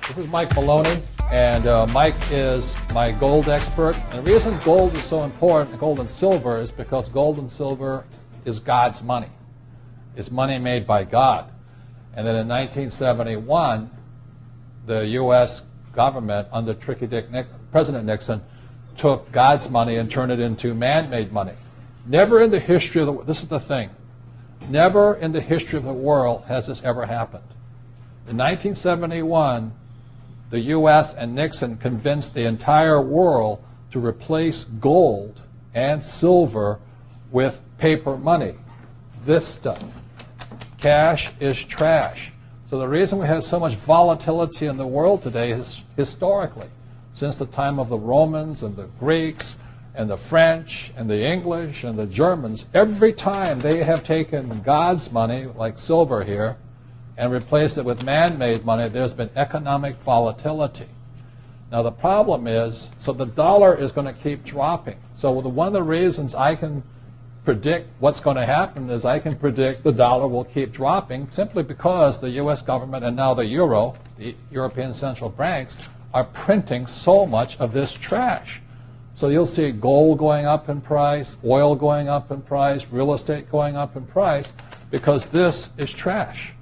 This is Mike Maloney, and Mike is my gold expert. And the reason gold is so important, gold and silver, is because gold and silver is God's money. It's money made by God. And then in 1971, the U.S. government, under President Nixon, took God's money and turned it into man-made money. Never in the history of the world, this is the thing, never in the history of the world has this ever happened. In 1971, the U.S. and Nixon convinced the entire world to replace gold and silver with paper money. This stuff. Cash is trash. So the reason we have so much volatility in the world today is historically, since the time of the Romans and the Greeks and the French and the English and the Germans, every time they have taken God's money, like silver here, and replaced it with man-made money, there's been economic volatility. Now the problem is, so the dollar is going to keep dropping. So one of the reasons I can predict what's going to happen is I can predict the dollar will keep dropping simply because the U.S. government and now the euro, the European central banks, are printing so much of this trash. So you'll see gold going up in price, oil going up in price, real estate going up in price, because this is trash.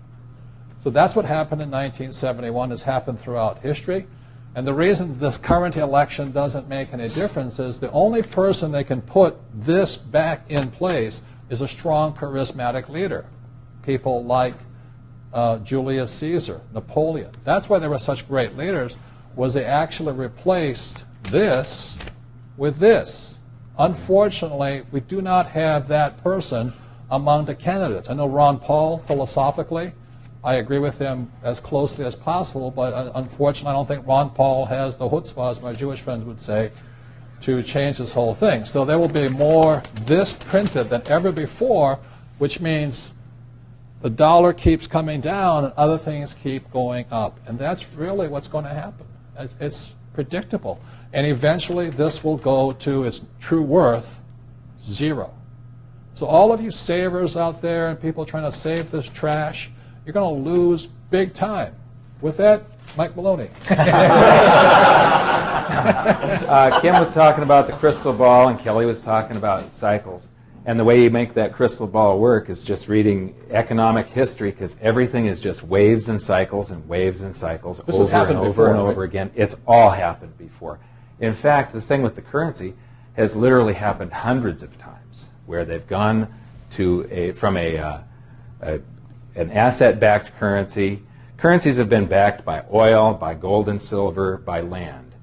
So that's what happened in 1971, has happened throughout history. And the reason this current election doesn't make any difference is the only person that can put this back in place is a strong, charismatic leader. People like Julius Caesar, Napoleon. That's why they were such great leaders, was they actually replaced this with this. Unfortunately, we do not have that person among the candidates. I know Ron Paul, philosophically, I agree with him as closely as possible, but unfortunately I don't think Ron Paul has the chutzpah, as my Jewish friends would say, to change this whole thing. So there will be more this printed than ever before, which means the dollar keeps coming down and other things keep going up. And that's really what's going to happen. It's predictable. And eventually this will go to its true worth, zero. So all of you savers out there and people trying to save this trash, you're going to lose big time. With that, Mike Maloney. Kim was talking about the crystal ball, and Kelly was talking about cycles. And the way you make that crystal ball work is just reading economic history, because everything is just waves and cycles and waves and cycles over and over and over again. It's all happened before. In fact, the thing with the currency has literally happened hundreds of times, where they've gone to from an asset-backed currency. Currencies have been backed by oil, by gold and silver, by land.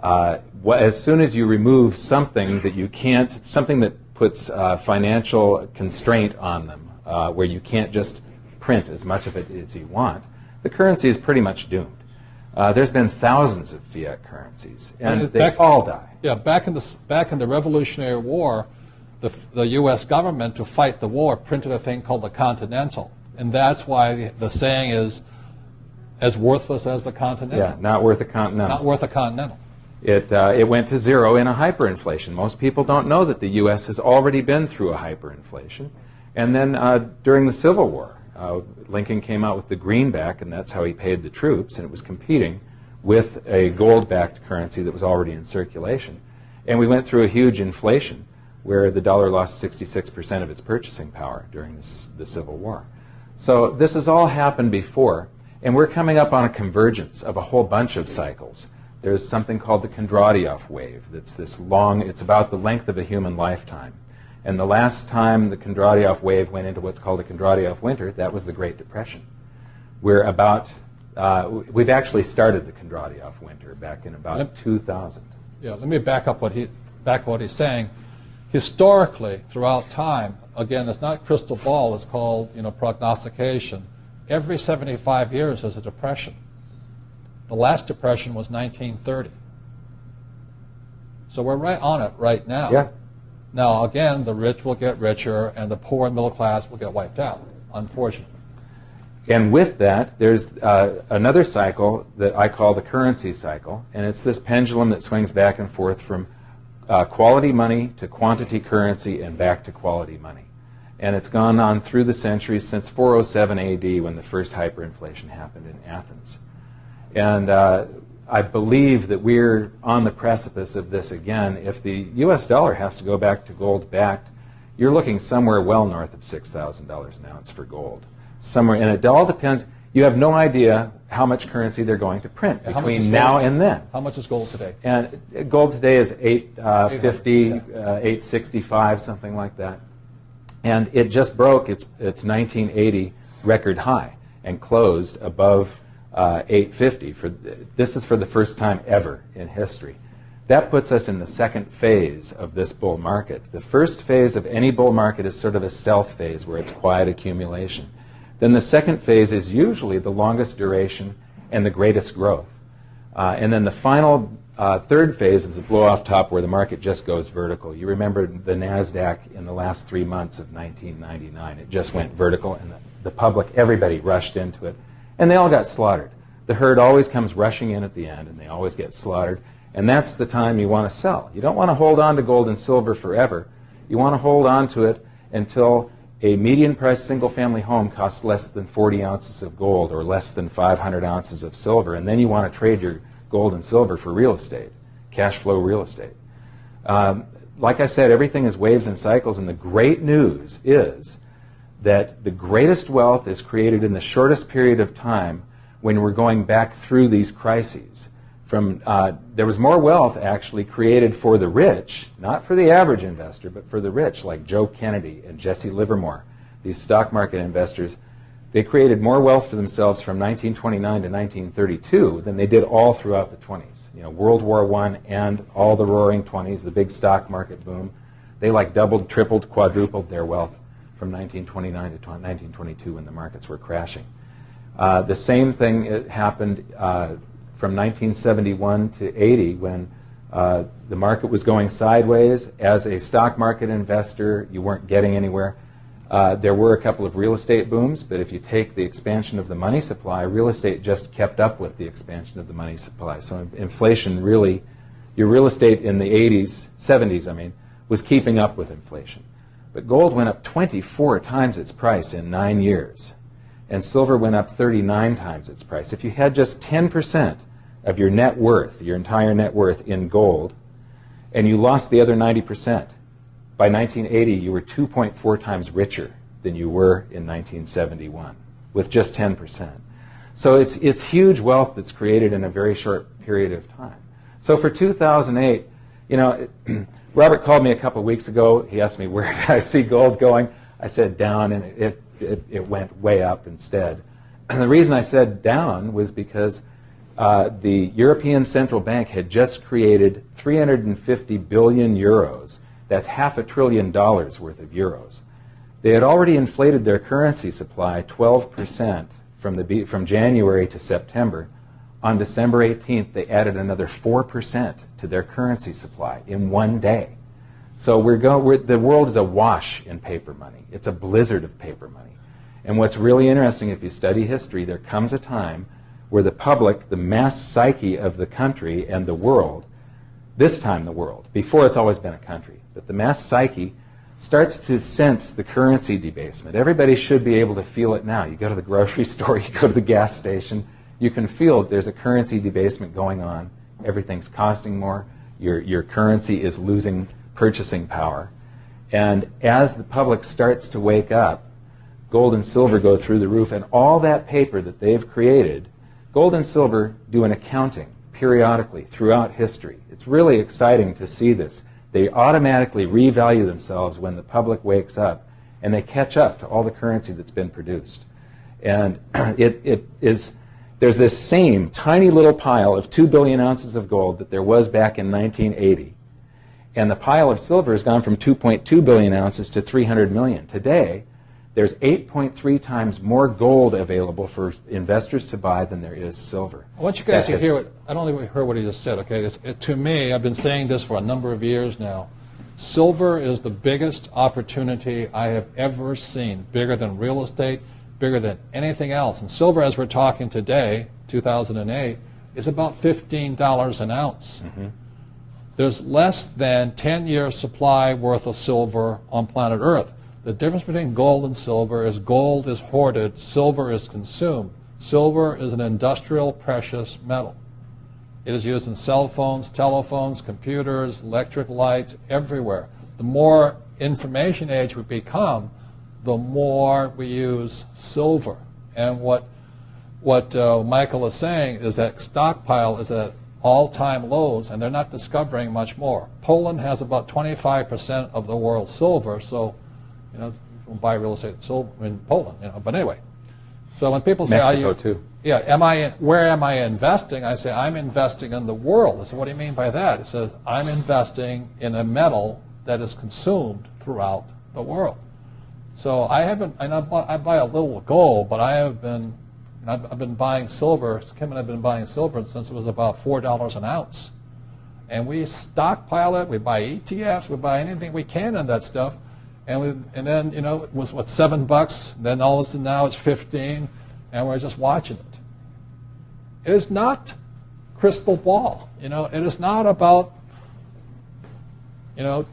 As soon as you remove something that you can't, something that puts financial constraint on them, where you can't just print as much of it as you want, the currency is pretty much doomed. There's been thousands of fiat currencies, and they all die. Yeah, back in the Revolutionary War, the U.S. government, to fight the war, printed a thing called the Continental. And that's why the saying is, as worthless as the Continental. Yeah, not worth a Continental. Not worth a Continental. It went to zero in a hyperinflation. Most people don't know that the U.S. has already been through a hyperinflation. And then during the Civil War, Lincoln came out with the greenback, and that's how he paid the troops, and it was competing with a gold-backed currency that was already in circulation. And we went through a huge inflation, where the dollar lost 66% of its purchasing power during the Civil War. So this has all happened before, and we're coming up on a convergence of a whole bunch of cycles. There's something called the Kondratiev wave that's this long, it's about the length of a human lifetime. And the last time the Kondratiev wave went into what's called a Kondratiev winter, that was the Great Depression. We've actually started the Kondratiev winter back in about 2000. Yeah, let me back up what he's saying. Historically, throughout time, again, it's not crystal ball, it's called prognostication. Every 75 years there's a depression. The last depression was 1930. So we're right on it right now. Yeah. Now, again, the rich will get richer and the poor and middle class will get wiped out, unfortunately. And with that, there's another cycle that I call the currency cycle, and it's this pendulum that swings back and forth from quality money to quantity currency and back to quality money. And it's gone on through the centuries since 407 AD, when the first hyperinflation happened in Athens. And I believe that we're on the precipice of this again. If the U.S. dollar has to go back to gold-backed, you're looking somewhere well north of $6,000 an ounce for gold. Somewhere, and it all depends. You have no idea how much currency they're going to print between now and then. How much is gold today? And gold today is $850, $865, something like that. And it just broke its 1980 record high and closed above $850. This is for the first time ever in history. That puts us in the second phase of this bull market. The first phase of any bull market is sort of a stealth phase where it's quiet accumulation. Then the second phase is usually the longest duration and the greatest growth. And then the final third phase is the blow-off top where the market just goes vertical. You remember the NASDAQ in the last 3 months of 1999. It just went vertical, and the public, everybody rushed into it, and they all got slaughtered. The herd always comes rushing in at the end, and they always get slaughtered. And that's the time you want to sell. You don't want to hold on to gold and silver forever. You want to hold on to it until a median price single-family home costs less than 40 ounces of gold or less than 500 ounces of silver, and then you want to trade your gold and silver for real estate, cash flow real estate. Like I said, everything is waves and cycles, and the great news is that the greatest wealth is created in the shortest period of time when we're going back through these crises. There was more wealth actually created for the rich, not for the average investor, but for the rich, like Joe Kennedy and Jesse Livermore, these stock market investors. They created more wealth for themselves from 1929 to 1932 than they did all throughout the 20s. You know, World War I and all the roaring 20s, the big stock market boom. They like doubled, tripled, quadrupled their wealth from 1929 to 1922 when the markets were crashing. The same thing happened from 1971 to 80 when the market was going sideways. As a stock market investor, you weren't getting anywhere. There were a couple of real estate booms, but if you take the expansion of the money supply, real estate just kept up with the expansion of the money supply. So inflation really, your real estate in the 80s, 70s, I mean, was keeping up with inflation. But gold went up 24 times its price in 9 years, and silver went up 39 times its price. If you had just 10% of your net worth, your entire net worth in gold, and you lost the other 90%, by 1980, you were 2.4 times richer than you were in 1971, with just 10%. So it's huge wealth that's created in a very short period of time. So for 2008, you know, Robert called me a couple of weeks ago. He asked me where did I see gold going. I said down, and it went way up instead. And the reason I said down was because the European Central Bank had just created 350 billion euros. That's $500 billion worth of euros. They had already inflated their currency supply 12% from January to September. On December 18th, they added another 4% to their currency supply in one day. So the world is awash in paper money. It's a blizzard of paper money. And what's really interesting, if you study history, there comes a time where the public, the mass psyche of the country and the world, this time the world, before it's always been a country, but the mass psyche starts to sense the currency debasement. Everybody should be able to feel it now. You go to the grocery store, you go to the gas station, you can feel that there's a currency debasement going on. Everything's costing more. Your currency is losing purchasing power. And as the public starts to wake up, gold and silver go through the roof, and all that paper that they've created, gold and silver do an accounting periodically throughout history. It's really exciting to see this. They automatically revalue themselves when the public wakes up, and they catch up to all the currency that's been produced. And there's this same tiny little pile of 2 billion ounces of gold that there was back in 1980, and the pile of silver has gone from 2.2 billion ounces to 300 million. Today, there's 8.3 times more gold available for investors to buy than there is silver. I want you guys to hear I don't think we heard what he just said, okay? To me, I've been saying this for a number of years now. Silver is the biggest opportunity I have ever seen, bigger than real estate, bigger than anything else. And silver, as we're talking today, 2008, is about $15 an ounce. Mm-hmm. There's less than 10-year supply worth of silver on planet Earth. The difference between gold and silver is gold is hoarded, silver is consumed. Silver is an industrial precious metal. It is used in cell phones, telephones, computers, electric lights, everywhere. The more information age we become, the more we use silver. And what Michael is saying is that stockpile is at all-time lows, and they're not discovering much more. Poland has about 25% of the world's silver, so you can buy real estate in Poland. But anyway, so when people say, Mexico too. Yeah, where am I investing? I say, I'm investing in the world. I say, what do you mean by that? It says, I'm investing in a metal that is consumed throughout the world. So I buy a little gold, but I've been buying silver. Kim and I have been buying silver since it was about $4 an ounce. And we stockpile it, we buy ETFs, we buy anything we can in that stuff. And then, it was, $7? Then all of a sudden now it's 15, and we're just watching it. It is not crystal ball. It is not about, the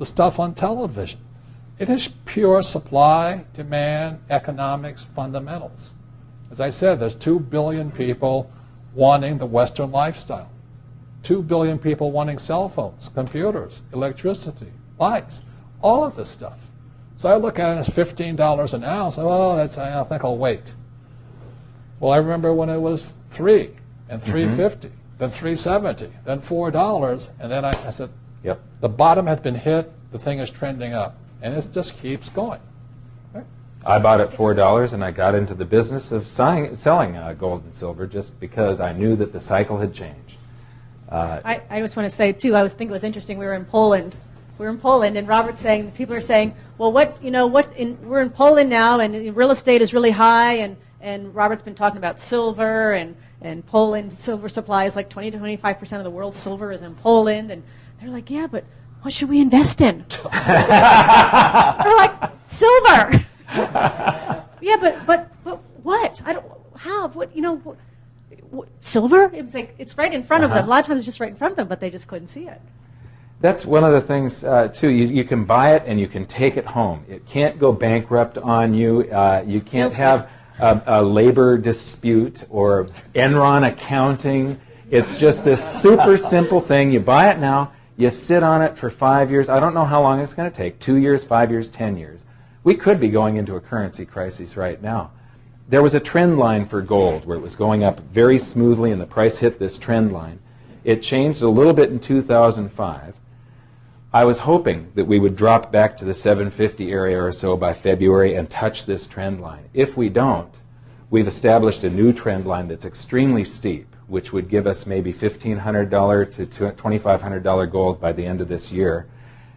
stuff on television. It is pure supply, demand, economics, fundamentals. As I said, there's 2 billion people wanting the Western lifestyle. 2 billion people wanting cell phones, computers, electricity, lights, all of this stuff. So I look at it as $15 an ounce. I think I'll wait. Well, I remember when it was $3 and $3.50, then $3.70, then $4, and then I said, yep. The bottom had been hit, the thing is trending up, and it just keeps going. Right? I bought at $4, and I got into the business of selling gold and silver just because I knew that the cycle had changed. I just want to say, too, I think it was interesting, we were in Poland, and Robert's saying, people are saying, well, we're in Poland now, and real estate is really high, and Robert's been talking about silver, and Poland silver supply is like 20 to 25% of the world's silver is in Poland, and they're like, yeah, but what should we invest in? They're like, silver. Yeah, but what? Silver? It's like it's right in front of them. A lot of times it's just right in front of them, but they just couldn't see it. That's one of the things, too. You can buy it and you can take it home. It can't go bankrupt on you. You can't have a labor dispute or Enron accounting. It's just this super simple thing. You buy it now. You sit on it for 5 years. I don't know how long it's going to take, 2 years, 5 years, 10 years. We could be going into a currency crisis right now. There was a trend line for gold where it was going up very smoothly and the price hit this trend line. It changed a little bit in 2005. I was hoping that we would drop back to the 750 area or so by February and touch this trend line. If we don't, we've established a new trend line that's extremely steep, which would give us maybe $1,500 to $2,500 gold by the end of this year.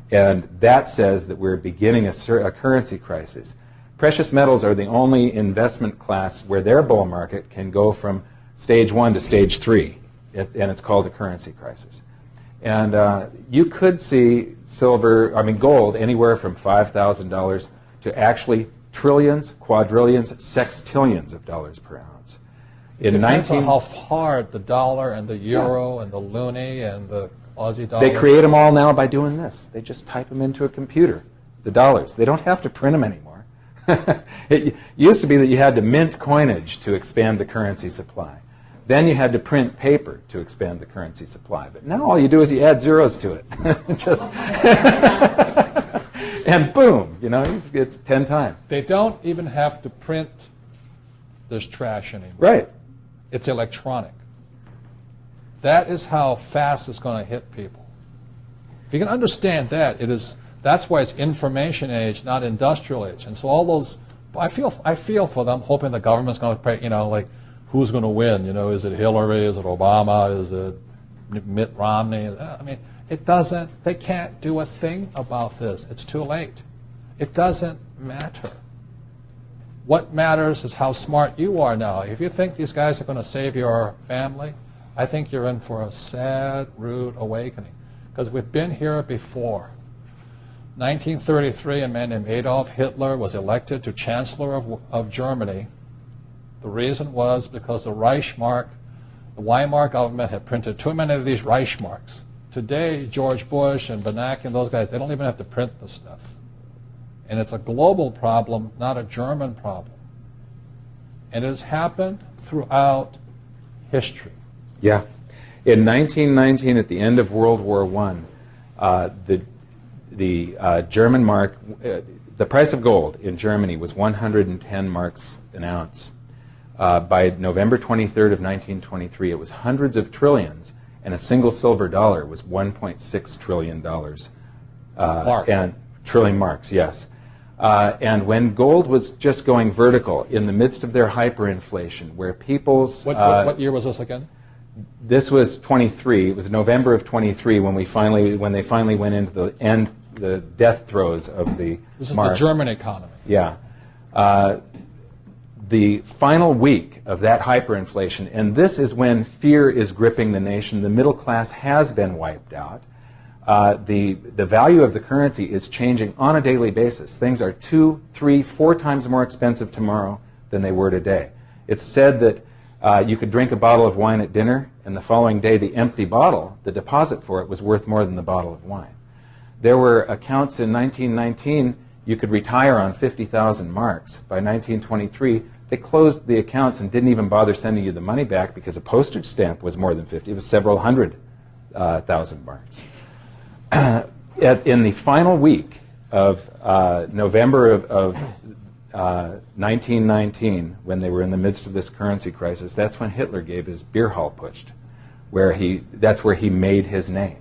And that says that we're beginning a currency crisis. Precious metals are the only investment class where their bull market can go from stage 1 to stage 3, and it's called a currency crisis. And you could see gold anywhere from $5,000 to actually trillions, quadrillions, sextillions of dollars per ounce. It depends on how hard the dollar and the euro and the loonie and the Aussie dollar. They create them all now by doing this. They just type them into a computer, the dollars. They don't have to print them anymore. It used to be that you had to mint coinage to expand the currency supply. Then you had to print paper to expand the currency supply. But now all you do is you add zeros to it. And boom, it's 10 times. They don't even have to print this trash anymore. Right. It's electronic. That is how fast it's going to hit people. If you can understand that, that's why it's information age, not industrial age. And so all those, I feel for them, hoping the government's going to pay, like, who's going to win? Is it Hillary? Is it Obama? Is it Mitt Romney? They can't do a thing about this. It's too late. It doesn't matter. What matters is how smart you are now. If you think these guys are going to save your family, I think you're in for a sad, rude awakening. Because we've been here before. 1933, a man named Adolf Hitler was elected to Chancellor of Germany. The reason was because the Reichsmark, the Weimar government had printed too many of these Reichsmarks. Today, George Bush and Bernanke and those guys, they don't even have to print the stuff. And it's a global problem, not a German problem. And it has happened throughout history. Yeah. In 1919, at the end of World War I, the German mark, the price of gold in Germany was 110 marks an ounce. By November 23rd of 1923, it was hundreds of trillions, and a single silver dollar was $1.6 trillion. And trillion marks, yes. And when gold was just going vertical in the midst of their hyperinflation, where people's... What year was this again? This was 23. It was November of 23 when they finally went into the death throes of the This is mark. the German economy. Yeah. The final week of that hyperinflation, and this is when fear is gripping the nation. The middle class has been wiped out. The value of the currency is changing on a daily basis. Things are 2, 3, 4 times more expensive tomorrow than they were today. It's said that you could drink a bottle of wine at dinner, and the following day the empty bottle, the deposit for it, was worth more than the bottle of wine. There were accounts in 1919 you could retire on 50,000 marks. By 1923, they closed the accounts and didn't even bother sending you the money back because a postage stamp was more than 50. It was several hundred thousand marks. In the final week of November of 1919, when they were in the midst of this currency crisis, that's when Hitler gave his beer hall putsch, that's where he made his name.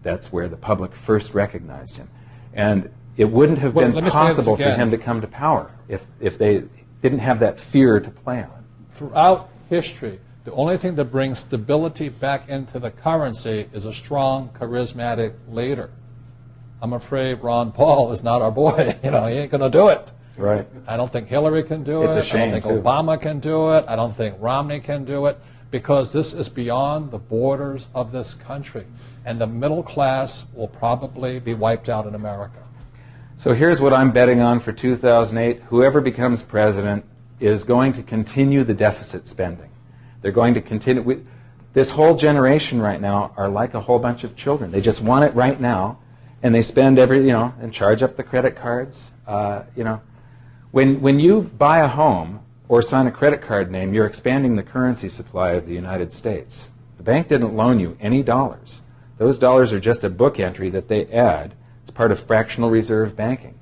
That's where the public first recognized him. And it wouldn't have been possible for him to come to power if they didn't have that fear to play on. Throughout history, the only thing that brings stability back into the currency is a strong, charismatic leader. I'm afraid Ron Paul is not our boy. He ain't going to do it. Right. I don't think Hillary can do it. It's a shame, I don't think too. Obama can do it. I don't think Romney can do it, because this is beyond the borders of this country. And the middle class will probably be wiped out in America. So here's what I'm betting on for 2008. Whoever becomes president is going to continue the deficit spending. They're going to continue. This whole generation right now are like a whole bunch of children. They just want it right now, and they spend and charge up the credit cards. When you buy a home or sign a credit card name, you're expanding the currency supply of the United States. The bank didn't loan you any dollars. Those dollars are just a book entry that they add. It's part of fractional reserve banking.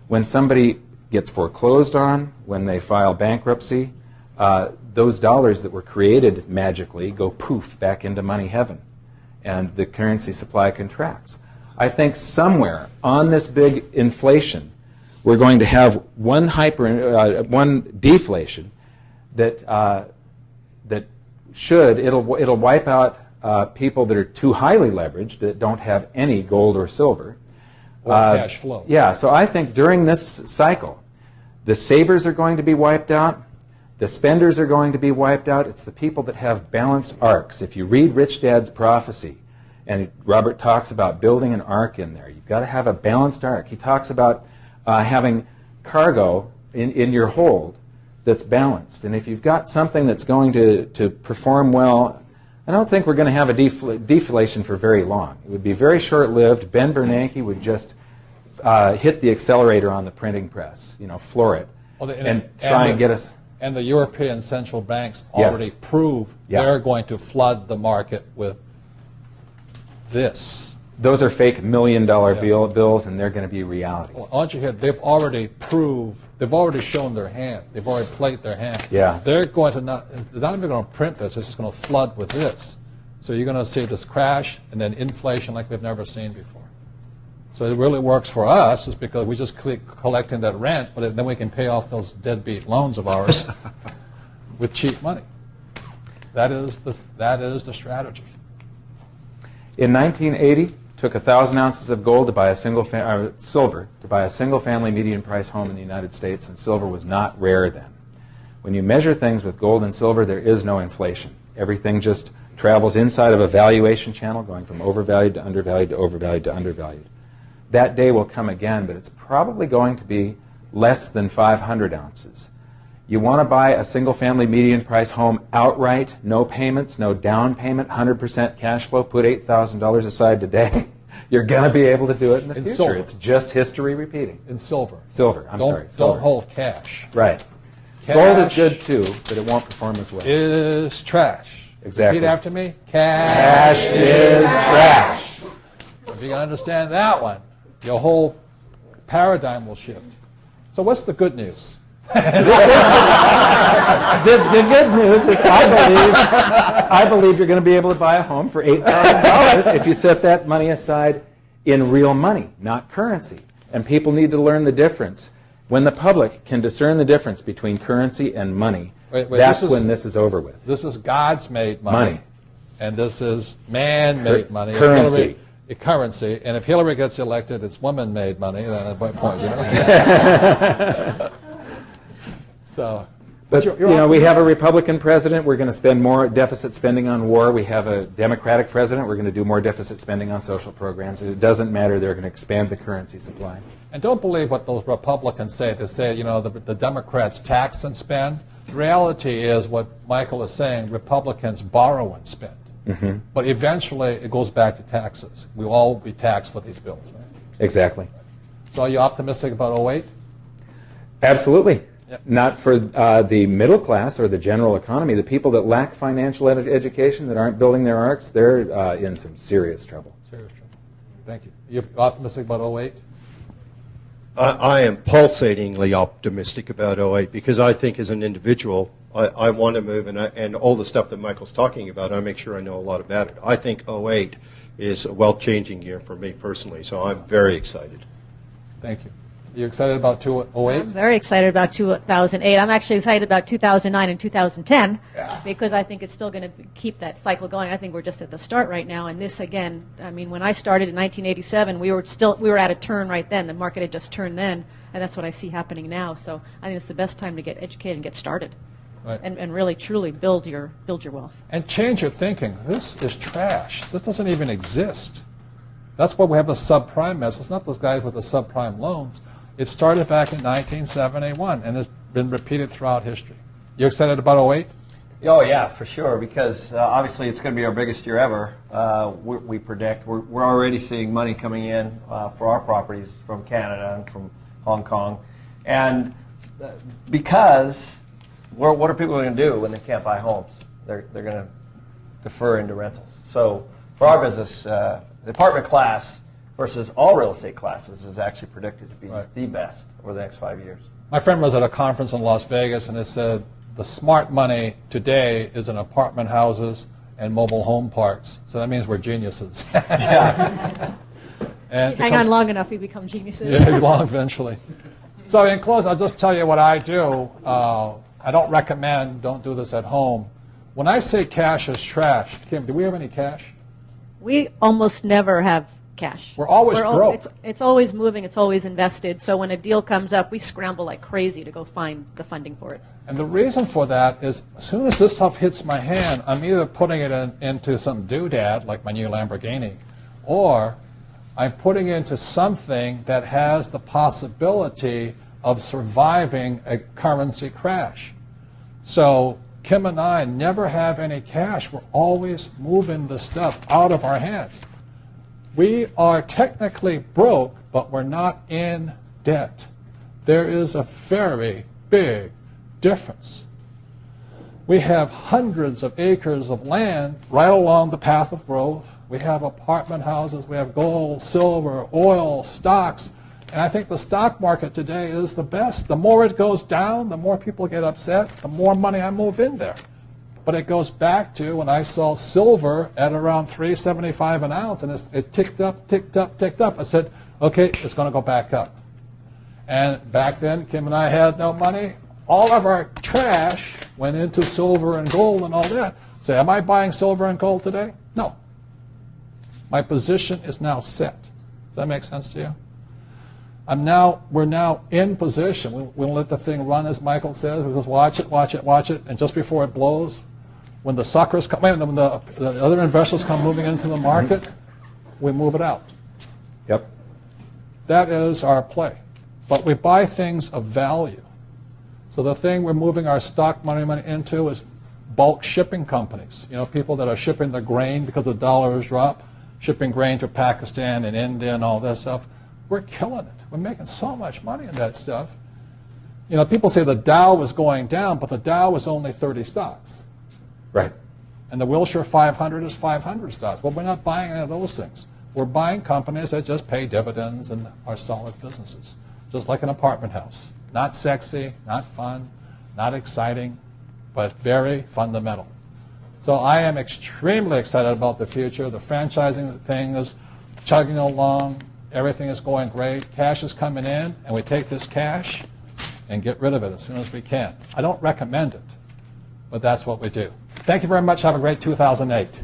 When somebody gets foreclosed on, when they file bankruptcy, those dollars that were created magically go poof back into money heaven, and the currency supply contracts. I think somewhere on this big inflation, we're going to have one deflation that it'll wipe out people that are too highly leveraged, that don't have any gold or silver. Or cash flow. Yeah, so I think during this cycle, the savers are going to be wiped out, the spenders are going to be wiped out. It's the people that have balanced arcs. If you read Rich Dad's Prophecy, and Robert talks about building an ark in there, you've got to have a balanced ark. He talks about having cargo in your hold that's balanced. And if you've got something that's going to perform well, I don't think we're going to have a deflation for very long. It would be very short-lived. Ben Bernanke would just hit the accelerator on the printing press, floor it, and try and get us... And the European central banks already prove they're going to flood the market with this. Those are fake $1 million bills, and they're going to be reality. Well, aren't you here? They've already shown their hand. They've already played their hand. Yeah. They're not even going to print this. It's just going to flood with this. So you're going to see this crash and then inflation like we've never seen before. So it really works for us, is because we just keep collecting that rent, but then we can pay off those deadbeat loans of ours with cheap money. That is the strategy. In 1980, it took 1,000 ounces of gold to buy silver to buy a single-family median-price home in the United States, and silver was not rare then. When you measure things with gold and silver, there is no inflation. Everything just travels inside of a valuation channel, going from overvalued to undervalued to overvalued to undervalued. That day will come again, but it's probably going to be less than 500 ounces. You want to buy a single-family median-price home outright, no payments, no down payment, 100% cash flow, put $8,000 aside today. You're going to be able to do it in the future. Silver. It's just history repeating. In silver. Silver, I'm sorry. Silver. Don't hold cash. Right. Gold is good too, but it won't perform as well. Is trash. Exactly. Repeat after me. Cash is trash. If you can understand that one, your whole paradigm will shift. So what's the good news? The good news is I believe you're going to be able to buy a home for $8,000 if you set that money aside in real money, not currency. And people need to learn the difference. When the public can discern the difference between currency and money, that's when this is over with. This is God's made money. And this is man-made money. Currency. Currency. And if Hillary gets elected, it's woman-made money. Then at what point, you know? So, but you know, we have a Republican president. We're going to spend more deficit spending on war. We have a Democratic president. We're going to do more deficit spending on social programs. It doesn't matter. They're going to expand the currency supply. And don't believe what those Republicans say. They say, you know, the Democrats tax and spend. The reality is what Michael is saying, Republicans borrow and spend. Mm-hmm. But eventually it goes back to taxes. We will all be taxed for these bills, right? Exactly. So are you optimistic about 2008? Absolutely. Yep. Not for the middle class or the general economy. The people that lack financial education, that aren't building their arcs, they're in some serious trouble. Serious trouble. Thank you. You're optimistic about 2008? I am pulsatingly optimistic about 2008 because I think as an individual, I want to move, and all the stuff that Michael's talking about, I make sure I know a lot about it. I think 2008 is a wealth-changing year for me personally, so I'm very excited. Thank you. You excited about 2008? I'm very excited about 2008. I'm actually excited about 2009 and 2010 because I think it's still going to keep that cycle going. I think we're just at the start right now. And this, again, I mean, when I started in 1987, we were at a turn right then. The market had just turned then, and that's what I see happening now. So I think it's the best time to get educated and get started. Right. And really, truly build your wealth. And change your thinking. This is trash. This doesn't even exist. That's why we have the subprime mess. It's not those guys with the subprime loans. It started back in 1971, and it's been repeated throughout history. You excited about 2008? Oh, yeah, for sure, because obviously it's going to be our biggest year ever. We predict. We're already seeing money coming in for our properties from Canada and from Hong Kong. And because, what are people going to do when they can't buy homes? They're going to defer into rentals. So for our business, the apartment class versus all real estate classes is actually predicted to be the best over the next 5 years. My friend was at a conference in Las Vegas, and it said the smart money today is in apartment houses and mobile home parks. So that means we're geniuses. Yeah. And hang on long enough, we become geniuses. Yeah, long eventually. So in closing, I'll just tell you what I do. I don't recommend, don't do this at home. When I say cash is trash, Kim, do we have any cash? We almost never have cash. We're always broke. It's always moving. It's always invested. So when a deal comes up, we scramble like crazy to go find the funding for it. And the reason for that is as soon as this stuff hits my hand, I'm either putting it into some doodad, like my new Lamborghini, or I'm putting it into something that has the possibility of surviving a currency crash. So Kim and I never have any cash. We're always moving the stuff out of our hands. We are technically broke, but we're not in debt. There is a very big difference. We have hundreds of acres of land right along the path of growth. We have apartment houses. We have gold, silver, oil, stocks. And I think the stock market today is the best. The more it goes down, the more people get upset, the more money I move in there. But it goes back to when I saw silver at around $3.75 an ounce, and it ticked up, ticked up, ticked up. I said, okay, it's going to go back up. And back then, Kim and I had no money. All of our trash went into silver and gold and all that. So am I buying silver and gold today? No. My position is now set. Does that make sense to you? We're now in position. We'll let the thing run, as Michael says. We just watch it, watch it, watch it, and just before it blows, when the suckers come, when the other investors come moving into the market, we move it out. Yep. That is our play. But we buy things of value. So the thing we're moving our stock money into is bulk shipping companies. You know, people that are shipping the grain because the dollar has dropped, shipping grain to Pakistan and India and all that stuff. We're killing it. We're making so much money in that stuff. You know, people say the Dow was going down, but the Dow was only 30 stocks. Right. And the Wilshire 500 is 500 stocks. Well, we're not buying any of those things. We're buying companies that just pay dividends and are solid businesses, just like an apartment house. Not sexy, not fun, not exciting, but very fundamental. So I am extremely excited about the future. The franchising thing is chugging along. Everything is going great. Cash is coming in, and we take this cash and get rid of it as soon as we can. I don't recommend it, but that's what we do. Thank you very much. Have a great 2008.